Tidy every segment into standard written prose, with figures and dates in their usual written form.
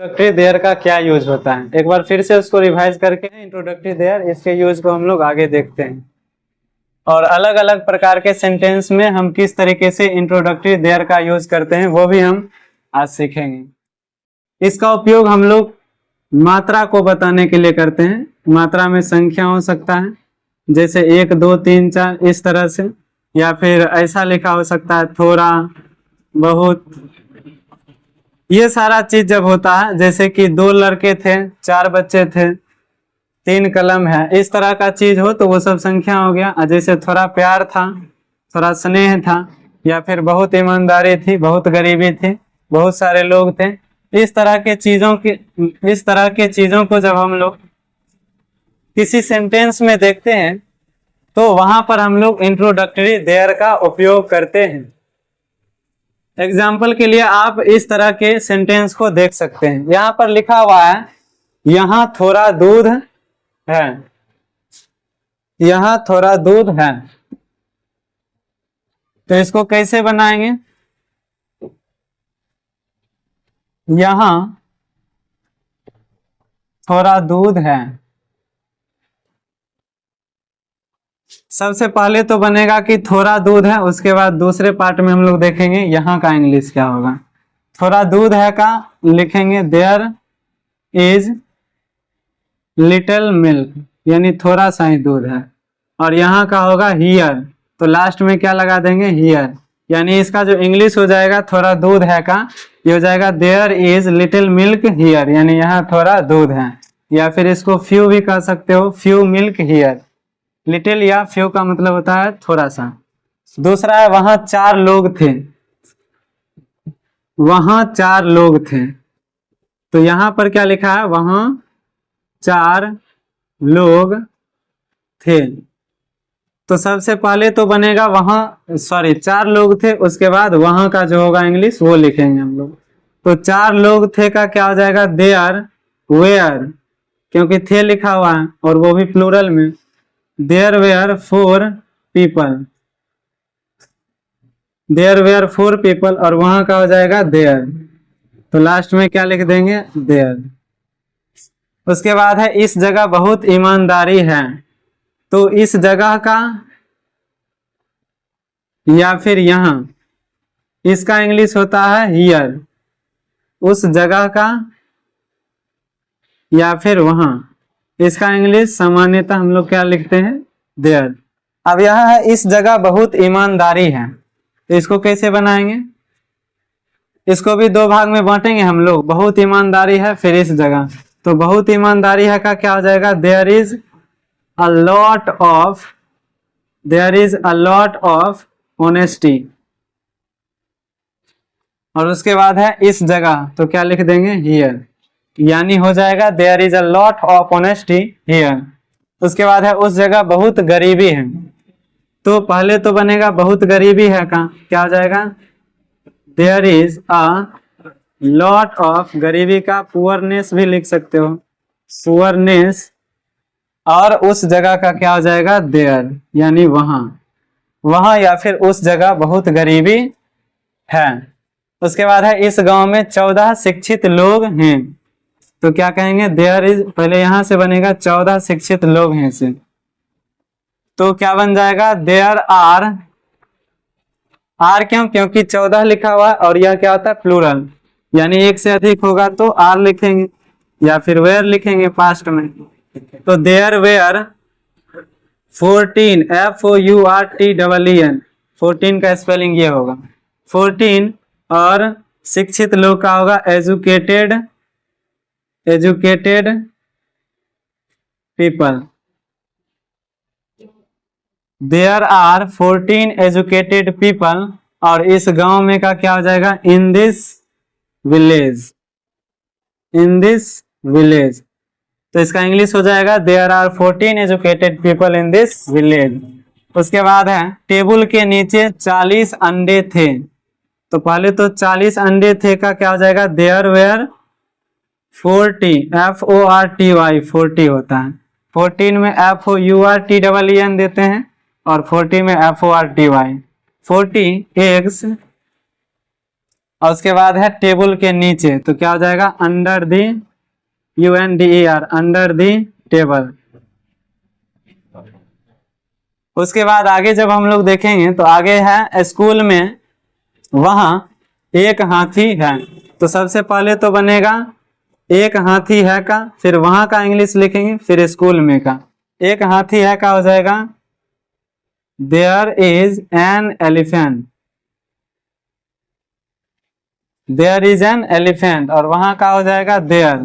Introductory there का क्या use होता है, एक बार फिर से उसको रिवाइज करके इंट्रोडक्टरी देयर इसके यूज को हम लोग आगे देखते हैं और अलग अलग प्रकार के सेंटेंस में हम किस तरीके से इंट्रोडक्टरी देयर का यूज करते हैं वो भी हम आज सीखेंगे। इसका उपयोग हम लोग मात्रा को बताने के लिए करते हैं। मात्रा में संख्या हो सकता है जैसे 1 2 3 4 इस तरह से, या फिर ऐसा लिखा हो सकता है थोड़ा बहुत। ये सारा चीज जब होता है जैसे कि 2 लड़के थे 4 बच्चे थे 3 कलम है, इस तरह का चीज हो तो वो सब संख्या हो गया। जैसे थोड़ा प्यार था, थोड़ा स्नेह था, या फिर बहुत ईमानदारी थी, बहुत गरीबी थी, बहुत सारे लोग थे। इस तरह के चीजों को जब हम लोग किसी सेंटेंस में देखते हैं तो वहां पर हम लोग इंट्रोडक्टरी देयर का उपयोग करते हैं। एग्जाम्पल के लिए आप इस तरह के सेंटेंस को देख सकते हैं। यहाँ पर लिखा हुआ है यहाँ थोड़ा दूध है, यहाँ थोड़ा दूध है। तो इसको कैसे बनाएंगे? यहाँ थोड़ा दूध है, सबसे पहले तो बनेगा कि थोड़ा दूध है, उसके बाद दूसरे पार्ट में हम लोग देखेंगे यहाँ का इंग्लिश क्या होगा। थोड़ा दूध है का लिखेंगे देयर इज लिटिल मिल्क, यानी थोड़ा सा ही दूध है। और यहाँ का होगा हियर, तो लास्ट में क्या लगा देंगे हियर, यानी इसका जो इंग्लिश हो जाएगा थोड़ा दूध है का ये हो जाएगा there is little milk here, यानी यहाँ थोड़ा दूध है। या फिर इसको फ्यू भी कह सकते हो, फ्यू मिल्क हियर। लिटिल या फ्यू का मतलब होता है थोड़ा सा। दूसरा है वहां 4 लोग थे, वहां 4 लोग थे। तो यहां पर क्या लिखा है वहां 4 लोग थे। तो सबसे पहले तो बनेगा वहां 4 लोग थे, उसके बाद वहां का जो होगा इंग्लिश वो लिखेंगे हम लोग। तो 4 लोग थे का क्या हो जाएगा देयर वेयर, क्योंकि थे लिखा हुआ है और वो भी प्लूरल में। There were 4 people, there were 4 people, और वहां का हो जाएगा देयर। तो लास्ट में क्या लिख देंगे देयर। उसके बाद है इस जगह बहुत ईमानदारी है। तो इस जगह का या फिर यहाँ, इसका इंग्लिश होता है हियर। उस जगह का या फिर वहां, इसका इंग्लिश सामान्यतः हम लोग क्या लिखते हैं देयर। अब यह है इस जगह बहुत ईमानदारी है, तो इसको कैसे बनाएंगे? इसको भी 2 भाग में बांटेंगे हम लोग। बहुत ईमानदारी है फिर इस जगह, तो बहुत ईमानदारी है का क्या हो जाएगा there is a lot of, there is a lot of honesty. और उसके बाद है इस जगह, तो क्या लिख देंगे हियर, यानी हो जाएगा there is a lot of honesty here. उसके बाद है उस जगह बहुत गरीबी है। तो पहले तो बनेगा बहुत गरीबी है का क्या हो जाएगा there is a lot of, गरीबी का पुअरनेस भी लिख सकते हो, पुअरनेस। और उस जगह का क्या हो जाएगा देयर, यानी वहां, वहां या फिर उस जगह बहुत गरीबी है। उसके बाद है इस गांव में 14 शिक्षित लोग हैं। तो क्या कहेंगे देयर इज, पहले यहां से बनेगा 14 शिक्षित लोग हैं से, तो क्या बन जाएगा देयर आर। आर क्यों? क्योंकि 14 लिखा हुआ है और यह क्या होता है प्लूरल, यानी एक से अधिक होगा तो आर लिखेंगे या फिर वेयर लिखेंगे पास्ट में। तो देयर वेयर 14, FOURTEEN, 14 का स्पेलिंग ये होगा 14। और शिक्षित लोग का होगा educated, educated people. There are 14 educated people, और इस गांव में का क्या हो जाएगा in this village, in this village. तो इसका इंग्लिश हो जाएगा there are 14 educated people in this village. उसके बाद है टेबल के नीचे 40 अंडे थे। तो पहले तो 40 अंडे थे का क्या हो जाएगा देयर वेयर 40, FORTY 40 होता है। 14 में FOURTEEN देते हैं और 40 में FORTY। 40 eggs और उसके बाद है टेबल के नीचे, तो क्या हो जाएगा under the, UNDER, under the table. उसके बाद आगे जब हम लोग देखेंगे तो आगे है स्कूल में, वहां एक हाथी है। तो सबसे पहले तो बनेगा एक हाथी है का, फिर वहां का इंग्लिश लिखेंगे, फिर स्कूल में का। एक हाथी है का हो जाएगा there is an elephant, there is an elephant, और वहां का हो जाएगा देयर।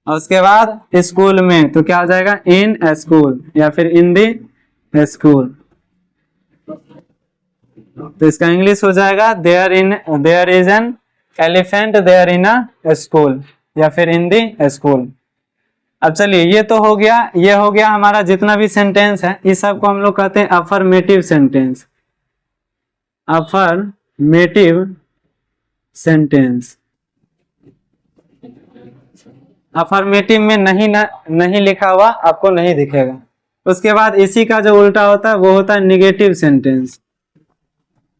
और उसके बाद स्कूल में तो क्या हो जाएगा इन स्कूल या फिर इन दी स्कूल। तो इसका इंग्लिश हो जाएगा there is an elephant there in a school या फिर इन दी स्कूल। अब चलिए ये तो हो गया, ये हो गया हमारा जितना भी सेंटेंस है, इस सब को हम लोग कहते हैं affirmative sentence, affirmative sentence. Affirmative में नहीं लिखा हुआ आपको नहीं दिखेगा। उसके बाद इसी का जो उल्टा होता है वो होता है निगेटिव सेंटेंस।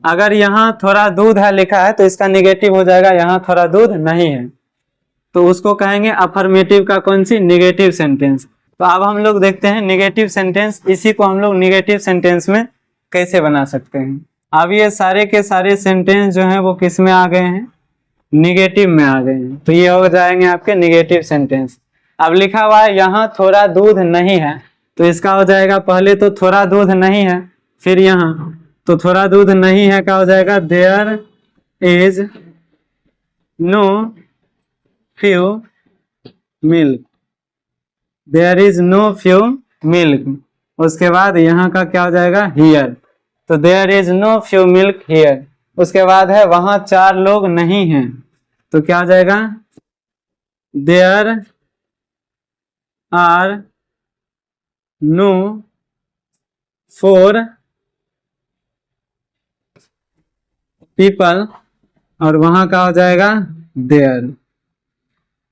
अगर यहाँ थोड़ा दूध है लिखा है तो इसका निगेटिव हो जाएगा यहाँ थोड़ा दूध नहीं है, तो उसको कहेंगे अफर्मेटिव का कौन सी निगेटिव सेंटेंस। तो अब हम लोग देखते हैं निगेटिव सेंटेंस, इसी को हम लोग निगेटिव सेंटेंस में कैसे बना सकते हैं। अब ये सारे के सारे सेंटेंस जो हैं वो किस में आ गए हैं, निगेटिव में आ गए हैं, तो ये हो जाएंगे आपके निगेटिव सेंटेंस। अब लिखा हुआ है यहाँ थोड़ा दूध नहीं है, तो इसका हो जाएगा पहले तो थोड़ा दूध नहीं है, फिर यहाँ तो थोड़ा दूध नहीं है का हो जाएगा there is no few milk, there is no few milk. उसके बाद यहाँ का क्या हो जाएगा हियर, तो there is no few milk here. उसके बाद है वहां 4 लोग नहीं हैं, तो क्या हो जाएगा देयर आर नो 4 पीपल, और वहां का हो जाएगा देयर।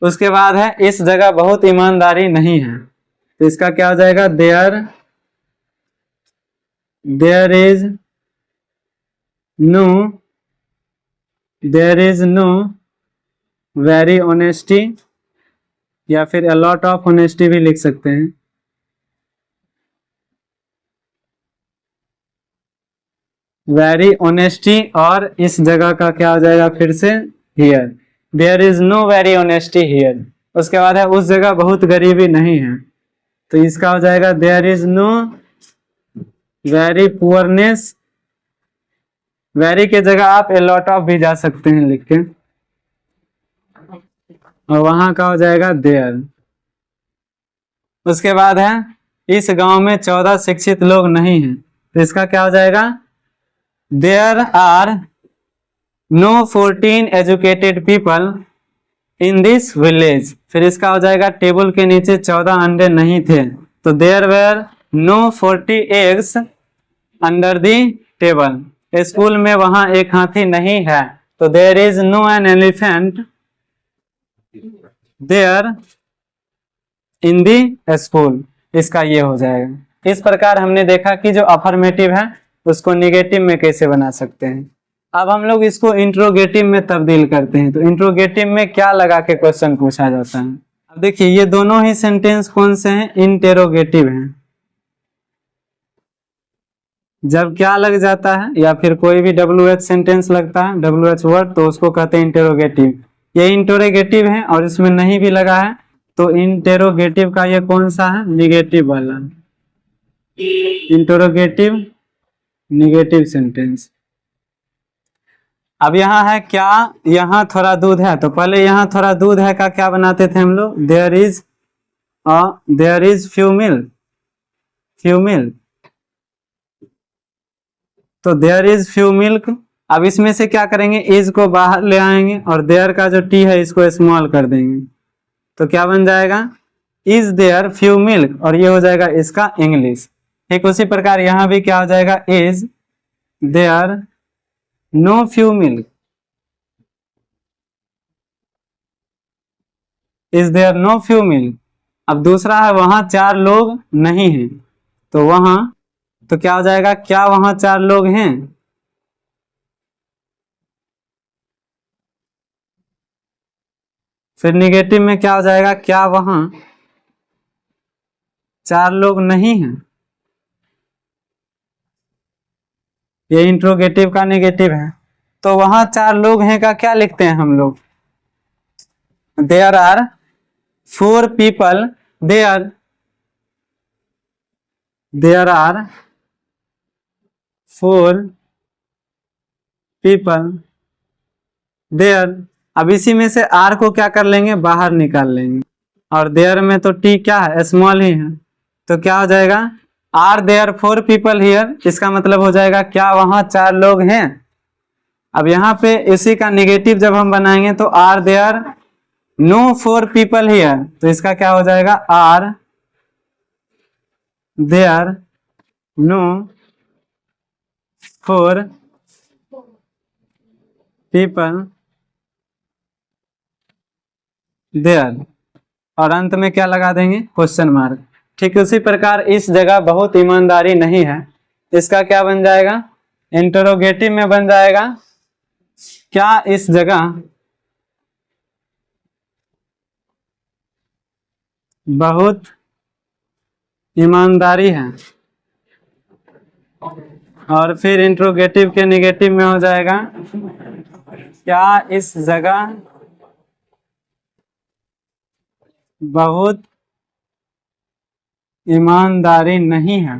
उसके बाद है इस जगह बहुत ईमानदारी नहीं है, तो इसका क्या हो जाएगा there is no very honesty, या फिर अ लॉट ऑफ ऑनेस्टी भी लिख सकते हैं। वेरी ऑनेस्टी, और इस जगह का क्या हो जाएगा फिर से here, there is no very honesty here. उसके बाद है उस जगह बहुत गरीबी नहीं है, तो इसका हो जाएगा there is no very poorness, very के जगह आप ए लॉट ऑफ भी जा सकते हैं लिख के, और वहां का हो जाएगा देयर। उसके बाद है इस गांव में 14 शिक्षित लोग नहीं हैं, तो इसका क्या हो जाएगा there are no 14 educated people in this village. फिर इसका हो जाएगा टेबल के नीचे 14 अंडे नहीं थे, तो there were no 40 eggs under the table. School में वहां एक हाथी नहीं है, तो there is no an elephant there in the school. इसका ये हो जाएगा। इस प्रकार हमने देखा कि जो अफर्मेटिव है उसको निगेटिव में कैसे बना सकते हैं। अब हम लोग इसको इंट्रोगेटिव में तब्दील करते हैं, तो इंट्रोगेटिव में क्या लगा के क्वेश्चन पूछा जाता है। अब देखिए ये दोनों ही सेंटेंस कौन से हैं, इंटेरोगेटिव हैं। जब क्या लग जाता है या फिर कोई भी WH सेंटेंस लगता है, WH वर्ड, तो उसको कहते हैं इंटेरोगेटिव। ये इंटेरोगेटिव है और इसमें नहीं भी लगा है, तो इंटेरोगेटिव का ये कौन सा है, निगेटिव वाला, इंटेरोगेटिव निगेटिव सेंटेंस। अब यहाँ है क्या, यहाँ थोड़ा दूध है, तो पहले यहाँ थोड़ा दूध है का क्या बनाते थे हम लोग, देयर इज फ्यू मिल्क, तो देयर इज फ्यू मिल्क। अब इसमें से क्या करेंगे, इज को बाहर ले आएंगे और देयर का जो टी है इसको स्मॉल कर देंगे, तो क्या बन जाएगा इज देयर फ्यू मिल्क, और ये हो जाएगा इसका इंग्लिश। ठीक उसी प्रकार यहाँ भी क्या हो जाएगा, is there no few milk, is there no few milk. अब दूसरा है वहां 4 लोग नहीं हैं, तो वहां तो क्या हो जाएगा, क्या वहां 4 लोग हैं, फिर निगेटिव में क्या हो जाएगा, क्या वहां 4 लोग नहीं हैं। ये इंट्रोगेटिव का नेगेटिव है, तो वहां 4 लोग हैं का क्या लिखते हैं हम लोग, there are 4 people, there are 4 people there. अब इसी में से आर को क्या कर लेंगे, बाहर निकाल लेंगे, और देयर में तो टी क्या है, स्मॉल ही है, तो क्या हो जाएगा, आर देयर 4 people हियर, इसका मतलब हो जाएगा क्या वहां 4 लोग हैं। अब यहाँ पे इसी का निगेटिव जब हम बनाएंगे तो are there no 4 people here, तो इसका क्या हो जाएगा, are there no 4 people there, और अंत में क्या लगा देंगे, क्वेश्चन मार्क। ठीक उसी प्रकार इस जगह बहुत ईमानदारी नहीं है, इसका क्या बन जाएगा, इंटरोगेटिव में बन जाएगा, क्या इस जगह बहुत ईमानदारी है, और फिर इंट्रोगेटिव के नेगेटिव में हो जाएगा, क्या इस जगह बहुत ईमानदारी नहीं है।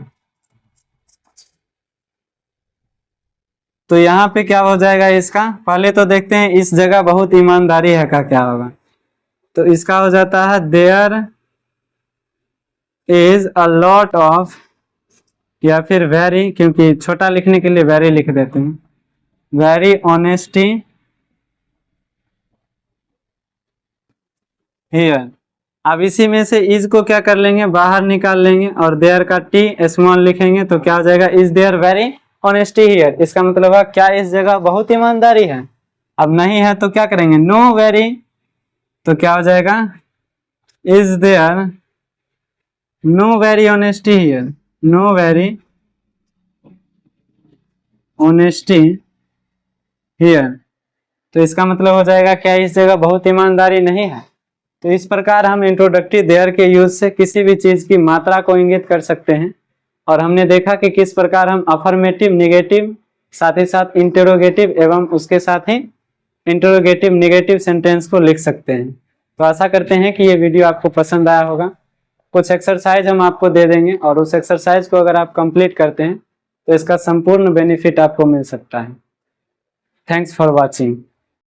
तो यहाँ पे क्या हो जाएगा इसका, पहले तो देखते हैं इस जगह बहुत ईमानदारी है का क्या होगा, तो इसका हो जाता है there is a lot of, या फिर वेरी, क्योंकि छोटा लिखने के लिए वेरी लिख देते हैं, वेरी ऑनेस्टी हियर। अब इसी में से इज को क्या कर लेंगे, बाहर निकाल लेंगे, और देयर का टी स्मॉल लिखेंगे, तो क्या हो जाएगा, is there very honesty here, इसका मतलब है क्या इस जगह बहुत ईमानदारी है। अब नहीं है तो क्या करेंगे, नो वेरी, तो क्या हो जाएगा, is there no very honesty here, no very honesty here, तो इसका मतलब हो जाएगा क्या इस जगह बहुत ईमानदारी नहीं है। तो इस प्रकार हम इंट्रोडक्टिव देयर के यूज से किसी भी चीज की मात्रा को इंगित कर सकते हैं, और हमने देखा कि किस प्रकार हम अफर्मेटिव, नेगेटिव, साथ ही साथ इंटरोगेटिव एवं उसके साथ ही इंटरोगेटिव नेगेटिव सेंटेंस को लिख सकते हैं। तो आशा करते हैं कि ये वीडियो आपको पसंद आया होगा। कुछ एक्सरसाइज हम आपको दे देंगे, और उस एक्सरसाइज को अगर आप कंप्लीट करते हैं तो इसका संपूर्ण बेनिफिट आपको मिल सकता है। Thanks for watching.